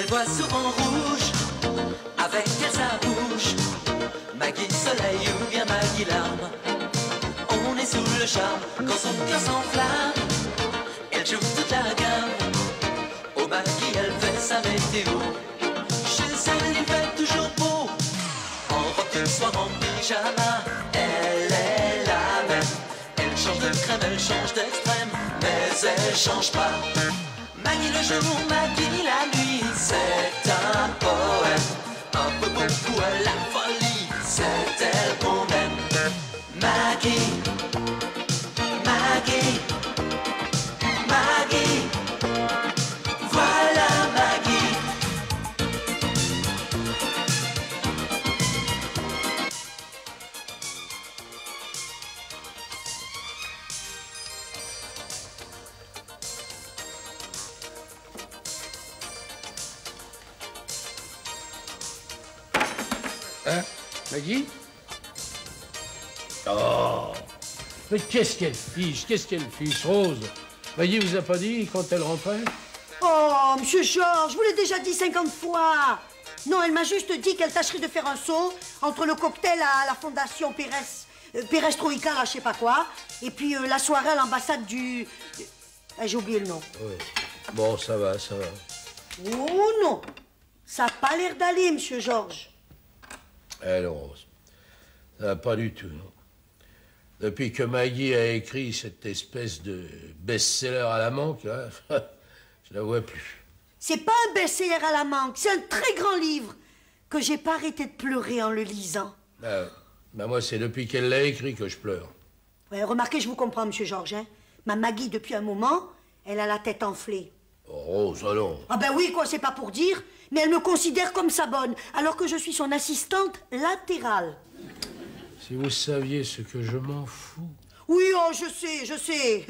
voit souvent rouge, avec elle sa bouche. Maggie soleil ou bien Maggie larme, on est sous le charme quand son cœur s'enflamme. Elle joue toute la gamme, au Maggie elle fait sa météo. Chez elle il fait toujours beau, en robe de soir, en pyjama. Elle est la même, elle change de crème, elle change d'extrême, mais elle change pas. Maggie le jour, Maggie la nuit, c'est un poème, un peu beaucoup à la folie, c'est elle qu'on aime. Maggie, Maggie, Maggie, voilà Maggie. Hein, Maggie? Oh! Mais qu'est-ce qu'elle fiche, Rose? Maggie vous a pas dit quand elle rentrait? Oh, monsieur Georges, je vous l'ai déjà dit 50 fois. Non, elle m'a juste dit qu'elle tâcherait de faire un saut entre le cocktail à la fondation Perestroïka, là, je sais pas quoi, et puis la soirée à l'ambassade du... j'ai oublié le nom. Oui. Bon, ça va, ça va. Oh non, ça n'a pas l'air d'aller, monsieur Georges. Elle, Rose, ça va pas du tout, non. Depuis que Maggie a écrit cette espèce de best-seller à la manque, là, je la vois plus. C'est pas un best-seller à la manque, c'est un très grand livre que j'ai pas arrêté de pleurer en le lisant. Moi, c'est depuis qu'elle l'a écrit que je pleure. Ouais, remarquez, je vous comprends, monsieur Georges, hein. Ma Maggie, depuis un moment, elle a la tête enflée. Oh, Rose, allons. Ah ben oui, quoi, c'est pas pour dire, mais elle me considère comme sa bonne, alors que je suis son assistante latérale. Si vous saviez ce que je m'en fous. Oui, oh, je sais.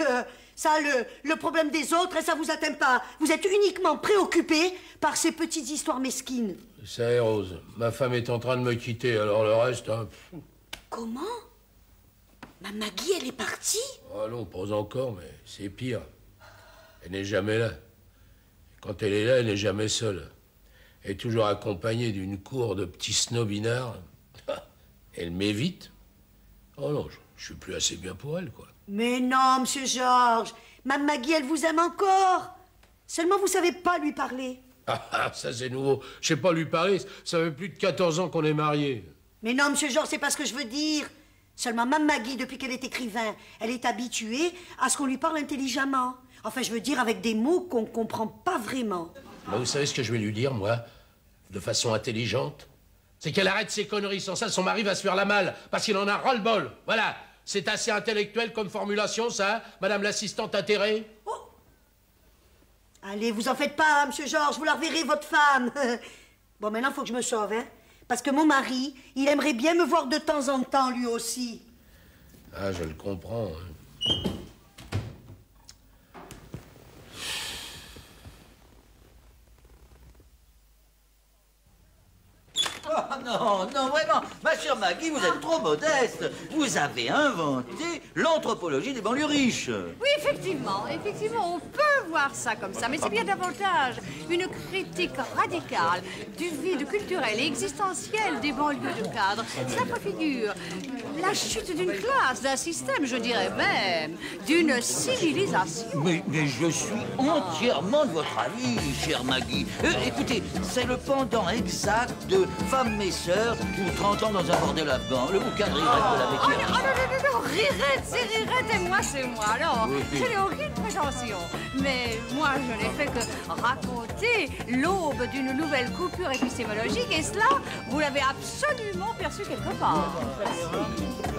Ça, le problème des autres, ça vous atteint pas. Vous êtes uniquement préoccupé par ces petites histoires mesquines. Ça est, Rose. Ma femme est en train de me quitter, alors le reste... Hein... Comment? Ma Maggie, elle est partie? Oh non, pas encore, mais c'est pire. Elle n'est jamais là. Quand elle est là, elle n'est jamais seule. Elle est toujours accompagnée d'une cour de petits snobinards. Elle m'évite. Oh non, je suis plus assez bien pour elle, quoi. Mais non, monsieur Georges. Ma Maggie, elle vous aime encore. Seulement, vous savez pas lui parler. Ah, ça c'est nouveau. Je sais pas lui parler. Ça fait plus de 14 ans qu'on est mariés. Mais non, monsieur Georges, c'est pas ce que je veux dire. Seulement, ma Maggie, depuis qu'elle est écrivain, elle est habituée à ce qu'on lui parle intelligemment. Enfin, je veux dire avec des mots qu'on comprend pas vraiment. Bah, vous savez ce que je vais lui dire, moi, de façon intelligente? C'est qu'elle arrête ses conneries. Sans ça, son mari va se faire la malle, parce qu'il en a ras-le-bol. Voilà. C'est assez intellectuel comme formulation, ça, madame l'assistante atterrée? Oh. Allez, vous en faites pas, monsieur Georges, vous la reverrez, votre femme. Bon, maintenant, il faut que je me sauve, hein. Parce que mon mari, il aimerait bien me voir de temps en temps, lui aussi. Ah, je le comprends. Hein. Oh non, non, vraiment, ma chère Maggie, vous êtes trop modeste. Vous avez inventé l'anthropologie des banlieues riches. Oui, effectivement, on peut voir ça comme ça, mais c'est bien davantage une critique radicale du vide culturel et existentiel des banlieues de cadre. Cela préfigure la chute d'une classe, d'un système, je dirais même, d'une civilisation. Mais je suis entièrement de votre avis, chère Maggie. Écoutez, c'est le pendant exact de Femmes mes sœurs ou 30 ans dans un bordel afghan. Le bouquin de Rirette de l'abbé Pierre. Non, Rirette, c'est Rirette et moi, c'est moi. Alors, je n'ai aucune prétention. Mais moi, je n'ai fait que raconter l'aube d'une nouvelle coupure épistémologique et cela, vous l'avez absolument perçu quelque part.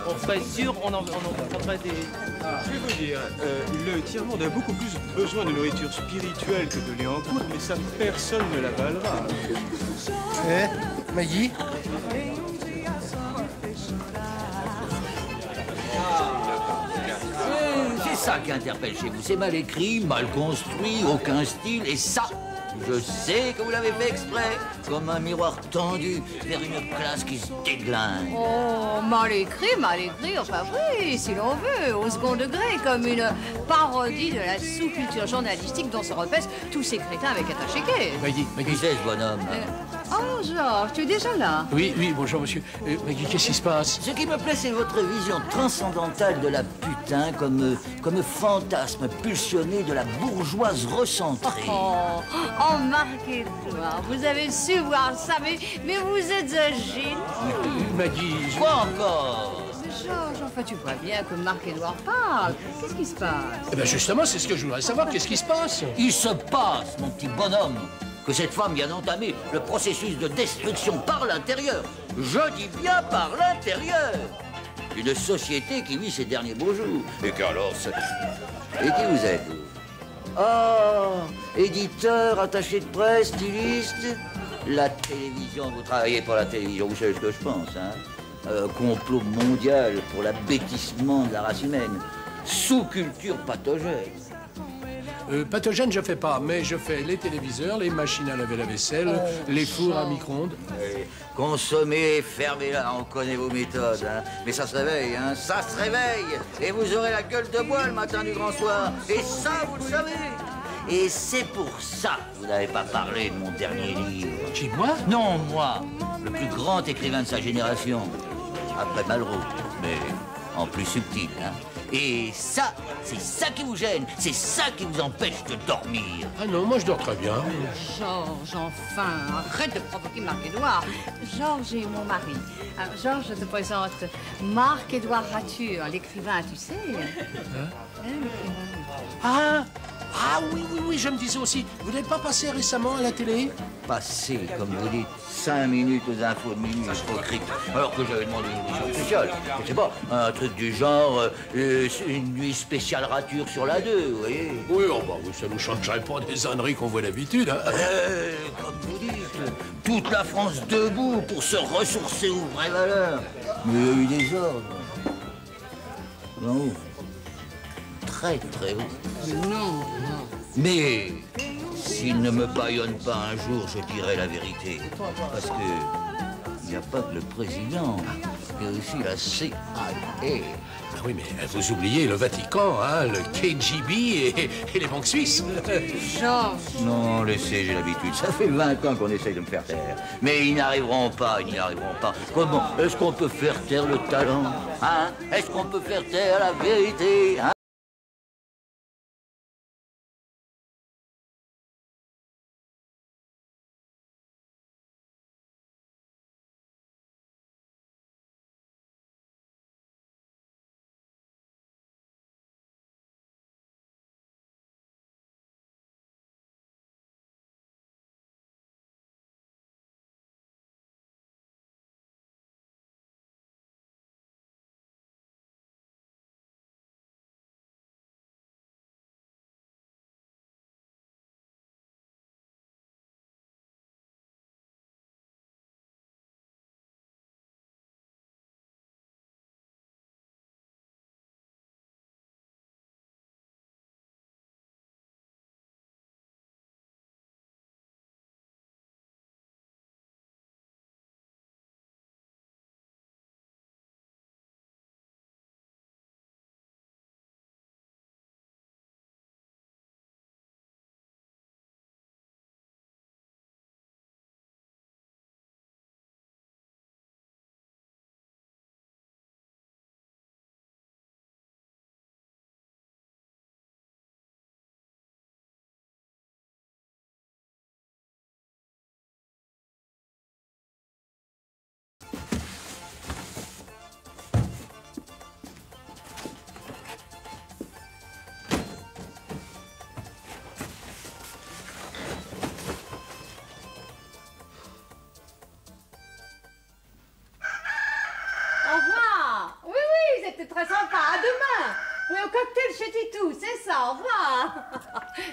On serait sûr, on en prendrait des... Je vais vous dire, le tiers-monde a beaucoup plus besoin de nourriture spirituelle que de lait en poudre, mais ça, personne ne l'avalera. Maggie? C'est ça qui interpelle chez vous. C'est mal écrit, mal construit, aucun style, et ça, Je sais que vous l'avez fait exprès, comme un miroir tendu vers une classe qui se déglingue. Oh, mal écrit, enfin oui, si l'on veut, au second degré, comme une parodie de la sous-culture journalistique dont se repaissent tous ces crétins avec attaché quai. Maggie, Qui c'est ce bonhomme? Oh, Georges, tu es déjà là? Oui, bonjour monsieur. Maggie, qu'est-ce qui se passe? Ce qui me plaît, c'est votre vision transcendantale de la putain comme fantasme pulsionné de la bourgeoise recentrée. Oh, Marc-Édouard, vous avez su voir ça, mais vous êtes un génie. Maggie, Quoi encore? Georges, enfin, tu vois bien que Marc-Édouard parle. Qu'est-ce qui se passe? Eh ben justement, c'est ce que je voudrais savoir. Qu'est-ce qui se passe? Il se passe, mon petit bonhomme, que cette femme vient d'entamer le processus de destruction par l'intérieur. Je dis bien par l'intérieur. Une société qui vit ses derniers beaux jours. Et qu'alors, et qui vous êtes, vous? Oh, éditeur, attaché de presse, styliste. La télévision, vous travaillez pour la télévision, vous savez ce que je pense, hein? Complot mondial pour l'abêtissement de la race humaine. Sous-culture pathogène. Pathogène, je fais pas, mais je fais les téléviseurs, les machines à laver la vaisselle, les fours à micro-ondes. Consommez, fermez-la, on connaît vos méthodes, hein. Mais ça se réveille, hein, ça se réveille. Et vous aurez la gueule de bois le matin du grand soir. Et ça, vous le savez. Et c'est pour ça que vous n'avez pas parlé de mon dernier livre. Qui, moi? Non, moi, le plus grand écrivain de sa génération. Après Malraux, mais en plus subtil, hein. Et ça, c'est ça qui vous gêne, c'est ça qui vous empêche de dormir. Ah non, moi je dors très bien. Georges, enfin, arrête de provoquer Marc-Édouard. Georges est mon mari. Alors, Georges, je te présente Marc-Édouard Rature, l'écrivain, tu sais. Ah oui, je me disais aussi, vous n'êtes pas passé récemment à la télé? Passé, comme vous dites, 5 minutes aux infos de minuit, hypocrite. Alors que j'avais demandé une émission spéciale. Je sais pas, un truc du genre, une nuit spéciale rature sur la 2, vous voyez? Oui, ça nous changerait pas des âneries qu'on voit d'habitude, hein. Comme vous dites, toute la France debout pour se ressourcer aux vraies valeurs. Mais il y a eu des ordres. En haut. Très, très haut. Non. Mais s'il ne me bâillonne pas un jour, je dirai la vérité. Parce que il n'y a pas que le président, il y a aussi la CIA. Ah oui, mais vous oubliez le Vatican, hein, le KGB et les banques suisses. Georges. Non, laissez, j'ai l'habitude. Ça fait 20 ans qu'on essaye de me faire taire. Mais ils n'y arriveront pas. Comment est-ce qu'on peut faire taire le talent, hein? Est-ce qu'on peut faire taire la vérité, hein? cocktail chez Titou, c'est ça, au revoir.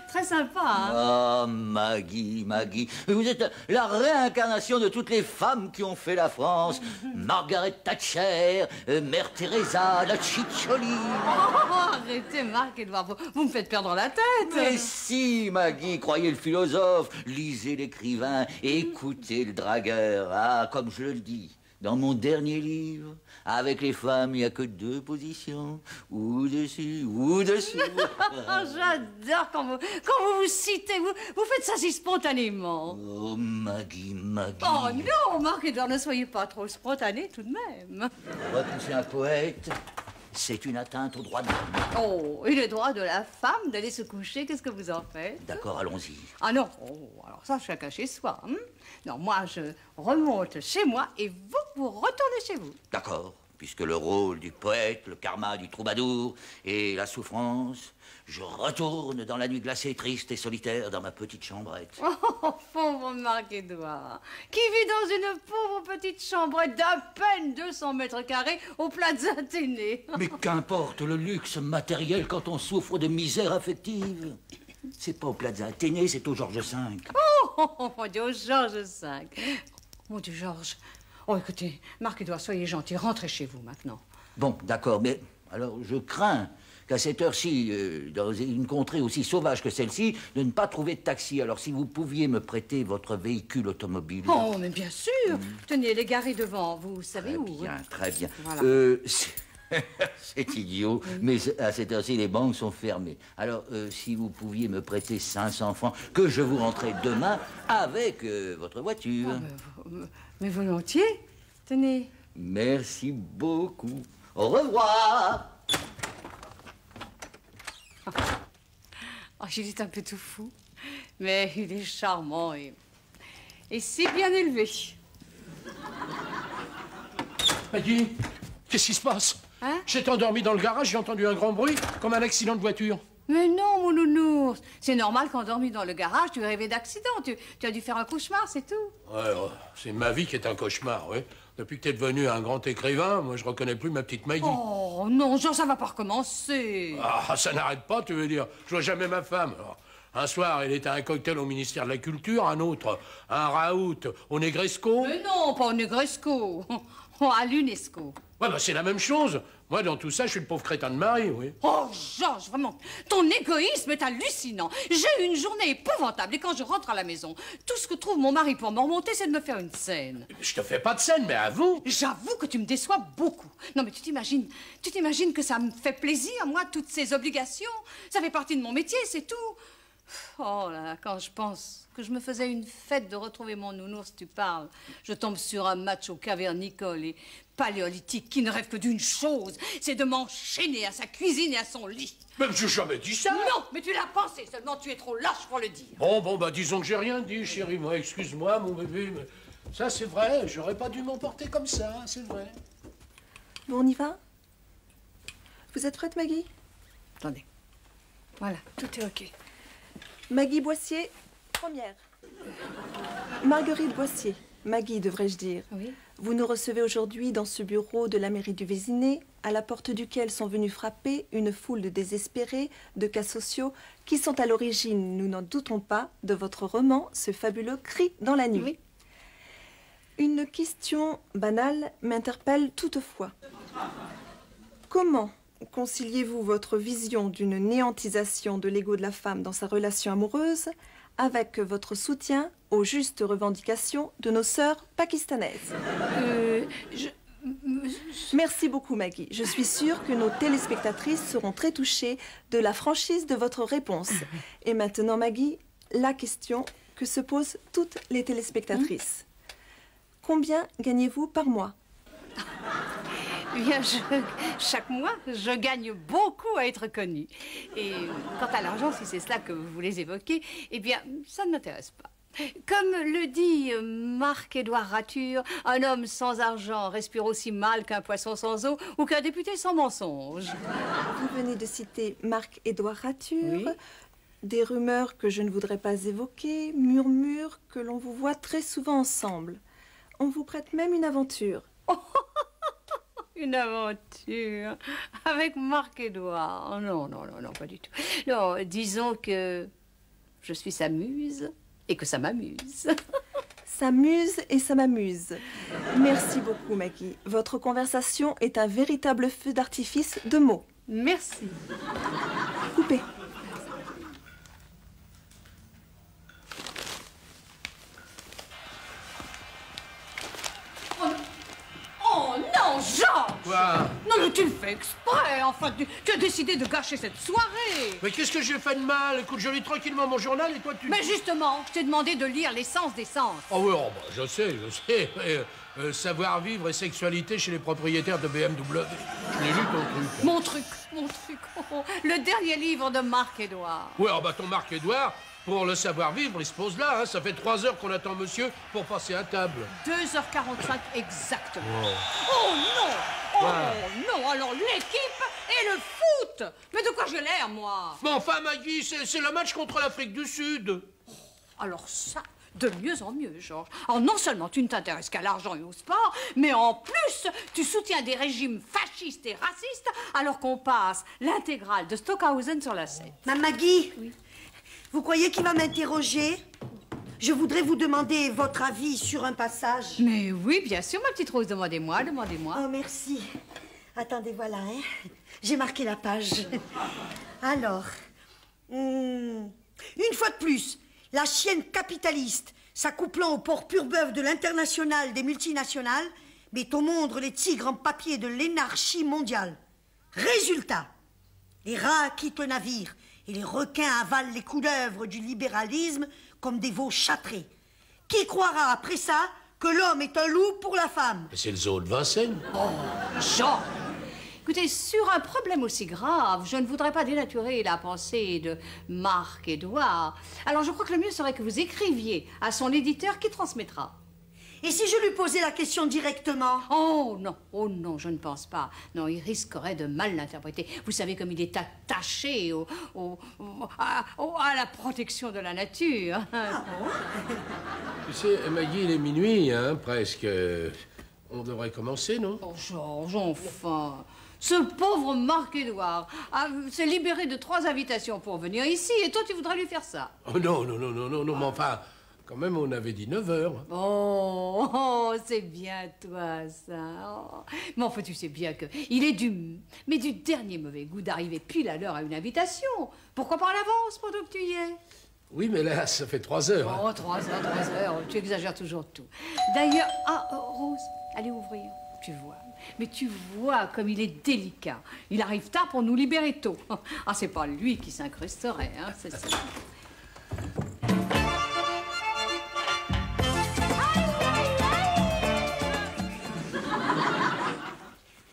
Très sympa, hein? Ah, Maggie, Maggie, vous êtes la réincarnation de toutes les femmes qui ont fait la France. Margaret Thatcher, Mère Teresa, la Ciccioli. Oh, arrêtez, Marc-Edouard, vous me faites perdre la tête. Mais si, Maggie, croyez le philosophe, lisez l'écrivain, écoutez le dragueur. Ah, comme je le dis, dans mon dernier livre, avec les femmes, il n'y a que 2 positions, ou dessus, ou dessous. J'adore quand vous citez, vous faites ça si spontanément. Oh, Maggie, Maggie. Oh non, Marc-Edouard, ne soyez pas trop spontané tout de même. Repousser un poète, c'est une atteinte au droit de l'homme. Oh, et le droit de la femme d'aller se coucher, qu'est-ce que vous en faites? D'accord, allons-y. Ah non, oh, alors ça, chacun chez soi. Hein? Non, moi, je remonte chez moi et vous retournez chez vous. D'accord, puisque le rôle du poète, le karma du troubadour et la souffrance, je retourne dans la nuit glacée, triste et solitaire dans ma petite chambrette. Oh, pauvre Marc-Edouard, qui vit dans une pauvre petite chambrette d'à peine 200 mètres carrés au Plaza Athénée. Mais qu'importe le luxe matériel quand on souffre de misère affective. C'est pas au Plaza Athénée, c'est au Georges V. Oh, mon Dieu, Georges V. Mon Dieu, Georges. Oh, écoutez, Marc-Edouard, soyez gentil, rentrez chez vous maintenant. Bon, d'accord, mais alors je crains qu'à cette heure-ci, dans une contrée aussi sauvage que celle-ci, de ne pas trouver de taxi. Alors si vous pouviez me prêter votre véhicule automobile. Oh, mais bien sûr. Tenez, elle est garée devant, vous savez Très où? bien, très bien. Voilà. C'est idiot, mais à cette heure-ci, les banques sont fermées. Alors, si vous pouviez me prêter 500 francs, que je vous rentrerai demain avec votre voiture. Mais volontiers. Tenez. Merci beaucoup. Au revoir. Oh, il est un peu tout fou, mais il est charmant et si bien élevé. Maggie, qu'est-ce qui se passe? Hein? J'étais endormi dans le garage, j'ai entendu un grand bruit, comme un accident de voiture. Mais non, mon nounours. C'est normal qu'endormi dans le garage, tu es rêvé d'accident. Tu as dû faire un cauchemar, c'est tout. Ouais, c'est ma vie qui est un cauchemar, oui. Depuis que t'es devenu un grand écrivain, moi, je reconnais plus ma petite Maggie. Oh non, Jean, ça va pas recommencer. Ah, ça n'arrête pas, tu veux dire. Je vois jamais ma femme. Alors, un soir, elle était à un cocktail au ministère de la Culture, un autre, un raout au Negresco. Mais non, pas au Negresco. À l'UNESCO. Ouais, bah c'est la même chose. Moi, dans tout ça, je suis le pauvre crétin de mari, oui. Oh, Georges, vraiment, ton égoïsme est hallucinant. J'ai eu une journée épouvantable et quand je rentre à la maison, tout ce que trouve mon mari pour me remonter, c'est de me faire une scène. Je te fais pas de scène, mais avoue. J'avoue que tu me déçois beaucoup. Non, mais tu t'imagines que ça me fait plaisir, moi, toutes ces obligations. Ça fait partie de mon métier, c'est tout. Oh là, quand je pense que je me faisais une fête de retrouver mon nounours, tu parles, je tombe sur un macho cavernicole et paléolithique qui ne rêve que d'une chose, c'est de m'enchaîner à sa cuisine et à son lit. Même j'ai jamais dit ça. Non, mais tu l'as pensé, seulement tu es trop lâche pour le dire. Bon, bah disons que j'ai rien dit, chérie. Moi, excuse-moi, mon bébé, mais ça, c'est vrai, j'aurais pas dû m'emporter comme ça, c'est vrai. Bon, on y va? Vous êtes prête, Maggie? Attendez. Voilà, tout est OK. Maggie Boissier, première. Marguerite Boissier, Maggie devrais-je dire. Oui. Vous nous recevez aujourd'hui dans ce bureau de la mairie du Vésiné, à la porte duquel sont venus frapper une foule de désespérés, de cas sociaux, qui sont à l'origine, nous n'en doutons pas, de votre roman, ce fabuleux Cri dans la nuit. Oui. Une question banale m'interpelle toutefois. Comment conciliez-vous votre vision d'une néantisation de l'ego de la femme dans sa relation amoureuse avec votre soutien aux justes revendications de nos sœurs pakistanaises? Merci beaucoup, Maggie. Je suis sûre que nos téléspectatrices seront très touchées de la franchise de votre réponse. Et maintenant, Maggie, la question que se posent toutes les téléspectatrices. Combien gagnez-vous par mois? Eh bien, chaque mois, je gagne beaucoup à être connue. Et quant à l'argent, si c'est cela que vous voulez évoquer, eh bien, ça ne m'intéresse pas. Comme le dit Marc-Edouard Rature, un homme sans argent respire aussi mal qu'un poisson sans eau ou qu'un député sans mensonge. Vous venez de citer Marc-Edouard Rature. Oui. Des rumeurs que je ne voudrais pas évoquer murmurent que l'on vous voit très souvent ensemble. On vous prête même une aventure. Une aventure avec Marc-Édouard. Oh, non, non, non, non, pas du tout. Non, disons que je suis sa muse et que ça m'amuse. Ça muse et ça m'amuse. Merci beaucoup, Maggie. Votre conversation est un véritable feu d'artifice de mots. Merci. Coupez. Oh non, Georges! Quoi? Non, mais tu le fais exprès. Enfin, tu as décidé de gâcher cette soirée. Mais qu'est-ce que j'ai fait de mal? Écoute, je lis tranquillement mon journal et toi tu... Mais justement, je t'ai demandé de lire l'essence des sens. Oh oui, oh, bah, je sais. Mais, savoir-vivre et sexualité chez les propriétaires de BMW. Je l'ai lu ton truc. Mon truc. Oh, le dernier livre de Marc-Édouard. Ouais, oh, bah ton Marc-Édouard, pour le savoir-vivre, il se pose là. Hein. Ça fait 3 heures qu'on attend monsieur pour passer à table. 2h45 exactement. Oh, Oh non! Oh Ouais. non! Alors l'équipe et le foot! Mais de quoi j'ai l'air, moi? Mais enfin, Maggie, c'est le match contre l'Afrique du Sud. Alors ça, de mieux en mieux, Georges. Alors non seulement tu ne t'intéresses qu'à l'argent et au sport, mais en plus, tu soutiens des régimes fascistes et racistes alors qu'on passe l'intégrale de Stockhausen sur la 7. Ma Maggie, Oui. vous croyez qu'il va m'interroger? Je voudrais vous demander votre avis sur un passage. Mais oui, bien sûr, ma petite Rose, demandez-moi. Oh, merci. Attendez, voilà, hein. J'ai marqué la page. Alors, une fois de plus, la chienne capitaliste, s'accouplant au port pur bœuf de l'international des multinationales, met au monde les tigres en papier de l'énarchie mondiale. Résultat, les rats quittent le navire et les requins avalent les couleuvres du libéralisme comme des veaux châtrés. Qui croira après ça que l'homme est un loup pour la femme? C'est le zoo de Vincennes. Georges! Écoutez, sur un problème aussi grave, je ne voudrais pas dénaturer la pensée de Marc-Édouard. Alors je crois que le mieux serait que vous écriviez à son éditeur qui transmettra. Et si je lui posais la question directement? Oh non, je ne pense pas. Non, il risquerait de mal l'interpréter. Vous savez comme il est attaché à la protection de la nature. Tu sais, Maggie, il est minuit, hein, presque. On devrait commencer, non? Oh, Georges, enfin. Ce pauvre Marc-Édouard s'est libéré de 3 invitations pour venir ici et toi, tu voudrais lui faire ça? Oh non, mais enfin, quand même, on avait dit 9 heures. Oh, c'est bien toi, ça. Oh. Mais enfin, tu sais bien que il est du dernier mauvais goût d'arriver pile à l'heure à une invitation. Pourquoi pas en avance pendant que tu y es? Oui, mais là, ça fait 3 heures. Hein. Oh, 3 heures, tu exagères toujours tout. D'ailleurs, Rose, allez ouvrir, tu vois. Mais tu vois comme il est délicat. Il arrive tard pour nous libérer tôt. Ah, c'est pas lui qui s'incrusterait, hein, c'est ça.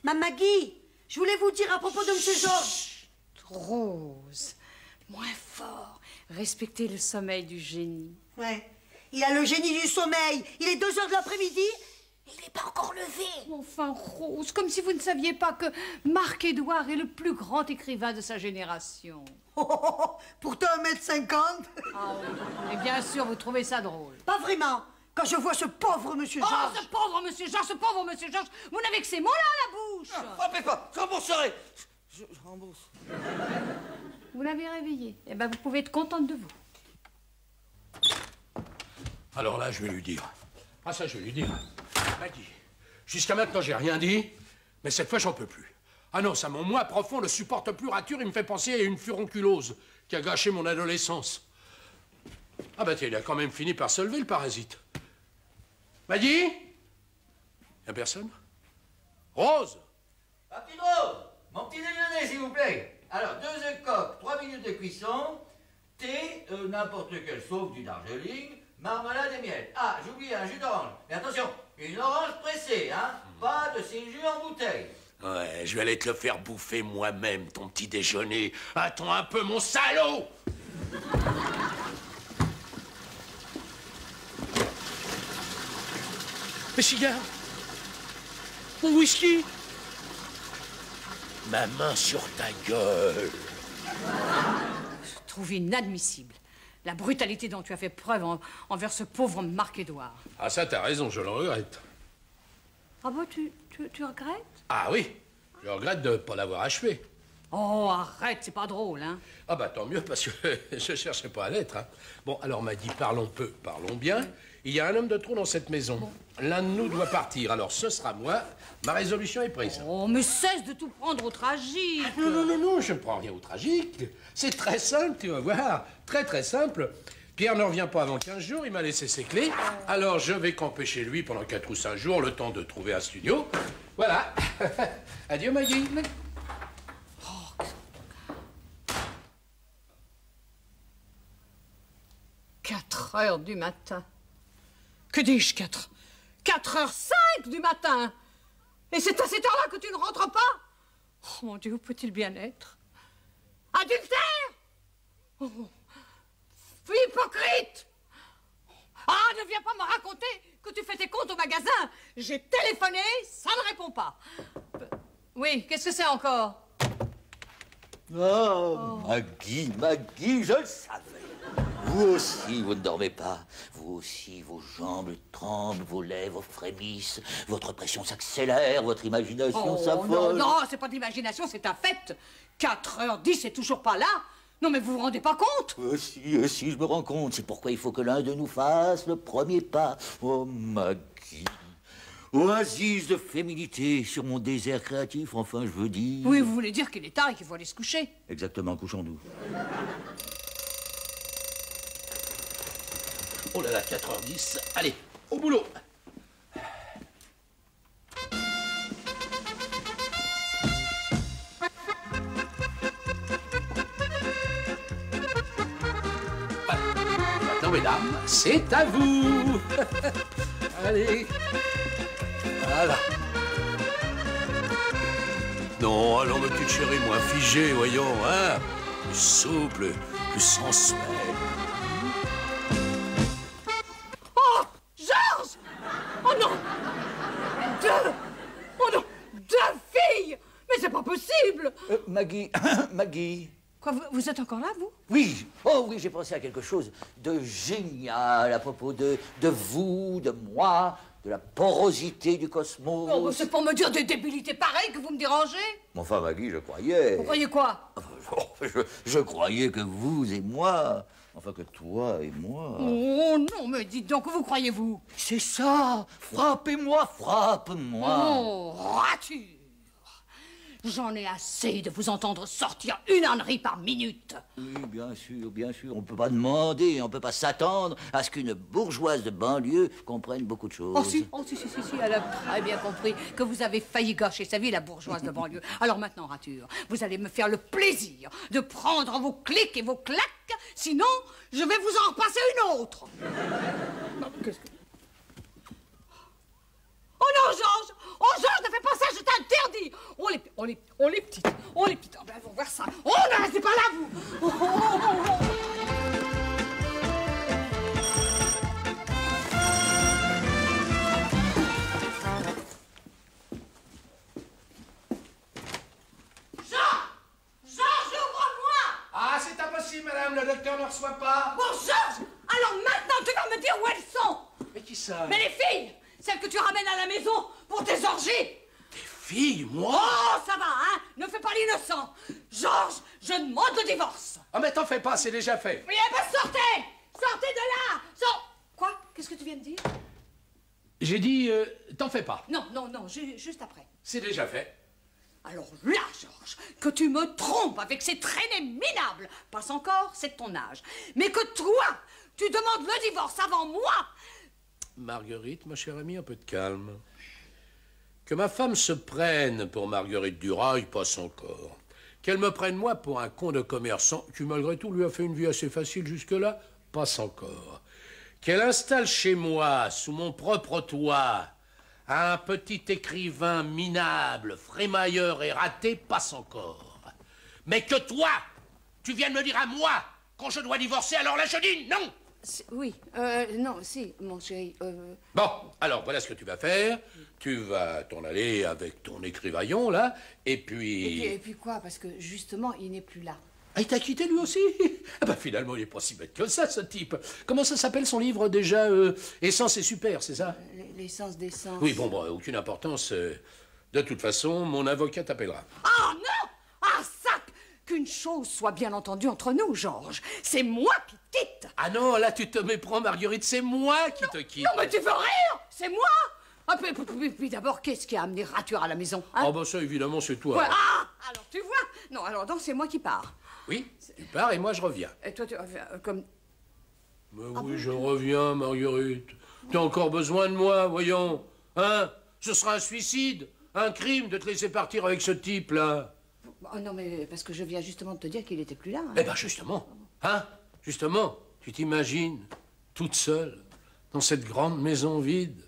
Ma Maggie, je voulais vous dire à propos de M. Georges. Rose, moins fort. Respectez le sommeil du génie. Ouais, il a le génie du sommeil. Il est 2 heures de l'après-midi. Il n'est pas encore levé. Enfin, Rose, comme si vous ne saviez pas que Marc-Édouard est le plus grand écrivain de sa génération. Pourtant 1m50. Ah oui, et bien sûr, vous trouvez ça drôle. Pas vraiment. Quand je vois ce pauvre Monsieur Georges. Oh, ce pauvre monsieur Georges, vous n'avez que ces mots-là à la bouche. Frappez pas, je rembourserai. Je rembourse. Vous l'avez réveillé. Eh bien, vous pouvez être contente de vous. Alors là, je vais lui dire. Ah, ça, je vais lui dire. Maggie, jusqu'à maintenant, j'ai rien dit, mais cette fois, j'en peux plus. Ah non, ça, mon moi profond ne supporte plus rature, il me fait penser à une furonculose qui a gâché mon adolescence. Ah bah tiens, il a quand même fini par se lever, le parasite. Maggie? Y'a personne? Rose? Ma petite Rose, mon petit déjeuner, s'il vous plaît. Alors, 2 œufs coques, 3 minutes de cuisson, thé, n'importe quel sauf du Darjeeling, marmelade et miel. Ah, j'ai oublié un jus d'orange. Mais attention, une orange pressée, hein. Pas de ces jus en bouteille. Ouais, je vais aller te le faire bouffer moi-même, ton petit déjeuner. Attends un peu, mon salaud! Mes cigares? Mon whisky? Ma main sur ta gueule. Je trouve inadmissible la brutalité dont tu as fait preuve envers ce pauvre Marc-Édouard. Ah ça, t'as raison, je le regrette. Ah bon, tu regrettes? Ah oui, je regrette de ne pas l'avoir achevé. Oh, arrête, c'est pas drôle, hein. Ah bah tant mieux, parce que je cherchais pas à l'être. Hein. Bon, alors Maggie, parlons peu, parlons bien. Il y a un homme de trop dans cette maison. Bon. L'un de nous doit partir, alors ce sera moi. Ma résolution est prise. Oh, mais cesse de tout prendre au tragique. Ah, non, je ne prends rien au tragique. C'est très simple, tu vas voir. Très, très simple. Pierre ne revient pas avant 15 jours, il m'a laissé ses clés. Alors je vais camper chez lui pendant 4 ou 5 jours, le temps de trouver un studio. Voilà. Adieu, Maggie. 4 heures du matin. Que dis-je, 4h05 du matin. Et c'est à cette heure-là que tu ne rentres pas? Oh mon Dieu, où peut-il bien être? Adultère! Oh, hypocrite! Ah, ne viens pas me raconter que tu fais tes comptes au magasin. J'ai téléphoné, ça ne répond pas. Oui, qu'est-ce que c'est encore? Oh, Maggie, je le savais. Vous aussi, vous ne dormez pas. Vous aussi, vos jambes tremblent, vos lèvres frémissent, votre pression s'accélère, votre imagination s'affole. Non, c'est pas de l'imagination, c'est un fait. 4h10, c'est toujours pas là. Non, mais vous vous rendez pas compte? Si, je me rends compte. C'est pourquoi il faut que l'un de nous fasse le premier pas. Oh, Maggie. Oasis de féminité sur mon désert créatif, enfin, je veux dire. Oui, vous voulez dire qu'il est tard et qu'il faut aller se coucher? Exactement, couchons-nous. Oh là là, 4h10. Allez, au boulot. Maintenant, mesdames, c'est à vous. Allez. Voilà. Non, allons, ma petite chérie, moins figée, voyons, hein. Plus souple, plus sensuelle. Oh, Georges! Oh non! Deux filles! Mais c'est pas possible! Maggie. Quoi, vous êtes encore là, vous? Oui, j'ai pensé à quelque chose de génial à propos de vous, de moi, de la porosité du cosmos. Oh, c'est pour me dire des débilités pareilles que vous me dérangez? Enfin, Maggie, je croyais... Vous croyez quoi? Je croyais que vous et moi... Enfin, que toi et moi... Oh non, mais dites donc, vous croyez-vous? C'est ça! Frappez-moi, frappe-moi! Oh, rature! J'en ai assez de vous entendre sortir une ânerie par minute. Oui, bien sûr. On ne peut pas demander, on ne peut pas s'attendre à ce qu'une bourgeoise de banlieue comprenne beaucoup de choses. Oh si, elle a très bien compris que vous avez failli gâcher sa vie, la bourgeoise de banlieue. Alors maintenant, rature, vous allez me faire le plaisir de prendre vos clics et vos claques, sinon je vais vous en repasser une autre. Non, qu'est-ce que... Oh non, Georges! Oh, Georges, ne fais pas ça, je t'interdis! Oh, les petites. Oh, ben, vous voir ça. Oh, ne restez pas là, vous! Georges, ouvre-moi! Ah, c'est impossible, madame, le docteur ne reçoit pas. Bon, Georges, alors maintenant, tu vas me dire où elles sont! Mais qui ça? Mais les filles! Celles que tu ramènes à la maison pour tes orgies! Des filles, moi? Oh, ça va, hein? Ne fais pas l'innocent! Georges, je demande le divorce! Ah, mais t'en fais pas, c'est déjà fait. Oui, eh ben sortez! Sortez de là! Quoi? Qu'est-ce que tu viens de dire? J'ai dit, t'en fais pas. Non, juste après. C'est déjà fait. Alors là, Georges, que tu me trompes avec ces traînées minables, passe encore, c'est de ton âge, mais que toi, tu demandes le divorce avant moi! Marguerite, ma chère amie, un peu de calme. Que ma femme se prenne pour Marguerite Durail, passe encore. Qu'elle me prenne moi pour un con de commerçant qui, malgré tout, lui a fait une vie assez facile jusque-là, passe encore. Qu'elle installe chez moi, sous mon propre toit, un petit écrivain minable, frémailleur et raté, passe encore. Mais que toi, tu viennes me dire à moi, quand je dois divorcer, alors là je dis non! Oui, non, si, mon chéri. Bon, alors voilà ce que tu vas faire. Tu vas t'en aller avec ton écrivaillon, là, et puis... Et puis quoi? Parce que justement, il n'est plus là. Ah, il t'a quitté lui aussi? Ah bah finalement, il est pas si bête que ça, ce type. Comment ça s'appelle son livre déjà? Essence et super, c'est ça? L'essence d'essence. Oui, bon, bah, aucune importance. De toute façon, mon avocat t'appellera. Ah non! Ah sac! Qu'une chose soit bien entendue entre nous, Georges. C'est moi qui quitte. Ah non, là, tu te méprends, Marguerite, c'est moi qui te quitte. Non, mais tu veux rire? C'est moi! Ah, puis d'abord, qu'est-ce qui a amené Rature à la maison, hein? Oh bah ça, évidemment, c'est toi. Ouais, ah! Alors, tu vois? Non, alors, donc, c'est moi qui pars. Oui, tu pars et moi, je reviens. Et toi, tu reviens comme... Mais oui, je reviens, Marguerite. T'as encore besoin de moi, voyons. Hein? Ce sera un suicide, un crime de te laisser partir avec ce type-là. Oh non, mais parce que je viens justement de te dire qu'il était plus là. Hein. Eh ben, justement. Hein? Justement, tu t'imagines, toute seule, dans cette grande maison vide,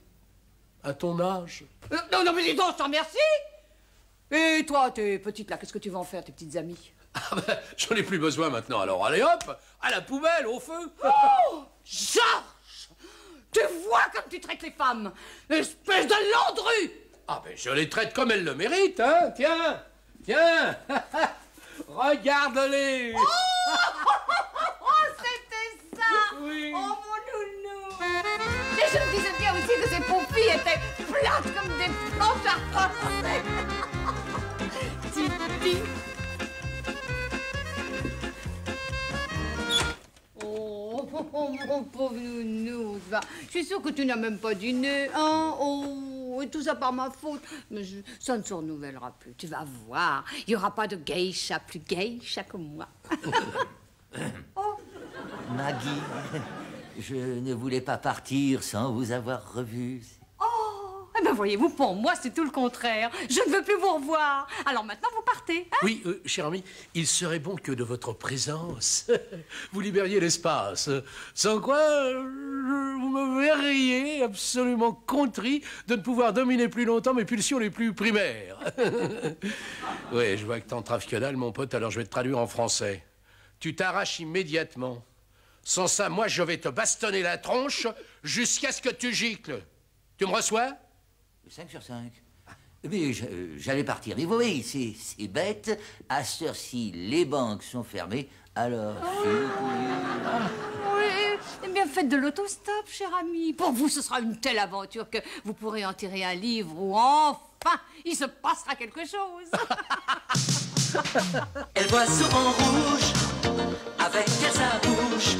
à ton âge. Non, mais dis donc, je t'en remercie. Et toi, t'es petite là, qu'est-ce que tu vas en faire, tes petites amies? Ah ben, j'en ai plus besoin maintenant, alors allez hop, à la poubelle, au feu. Oh! Georges! Tu vois comme tu traites les femmes! Espèce de landru! Ah ben, je les traite comme elles le méritent, hein. Tiens, tiens. Regarde-les. Oh, c'était ça! Oui. Oh, mon nounou! Et je me disais bien aussi que ces pauvres filles étaient plates comme des planches à renverser. Titi! Oh, mon pauvre nounou, va. Je suis sûre que tu n'as même pas dîné, hein? Oh, et tout ça par ma faute. Mais ça ne se renouvellera plus, tu vas voir. Il n'y aura pas de geisha plus geisha que moi. Oh. Maggie, je ne voulais pas partir sans vous avoir revu. Oh, eh ben voyez-vous, pour moi, c'est tout le contraire. Je ne veux plus vous revoir. Alors maintenant, vous partez, hein? Oui, cher ami, il serait bon que de votre présence, vous libériez l'espace. Sans quoi, vous me verriez absolument contrit de ne pouvoir dominer plus longtemps mes pulsions les plus primaires. Oui, je vois que t'en traves que dalle, mon pote, alors je vais te traduire en français. Tu t'arraches immédiatement. Sans ça, moi, je vais te bastonner la tronche jusqu'à ce que tu gicles. Tu me reçois? 5 sur 5. Mais j'allais partir. Mais vous voyez, c'est bête. À cette heure-ci, les banques sont fermées. Alors, si vous pouviez... Oui, eh bien, faites de l'autostop, cher ami. Pour vous, ce sera une telle aventure que vous pourrez en tirer un livre où, enfin, il se passera quelque chose. Elle voit souvent rouge, avec elle sa bouche.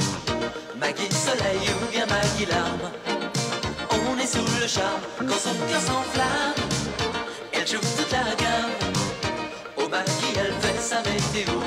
Maggie soleil ou bien Maggie larme. On est sous le charme quand son cœur s'enflamme. Elle joue toute la gamme. Oh Maggie, elle fait sa météo.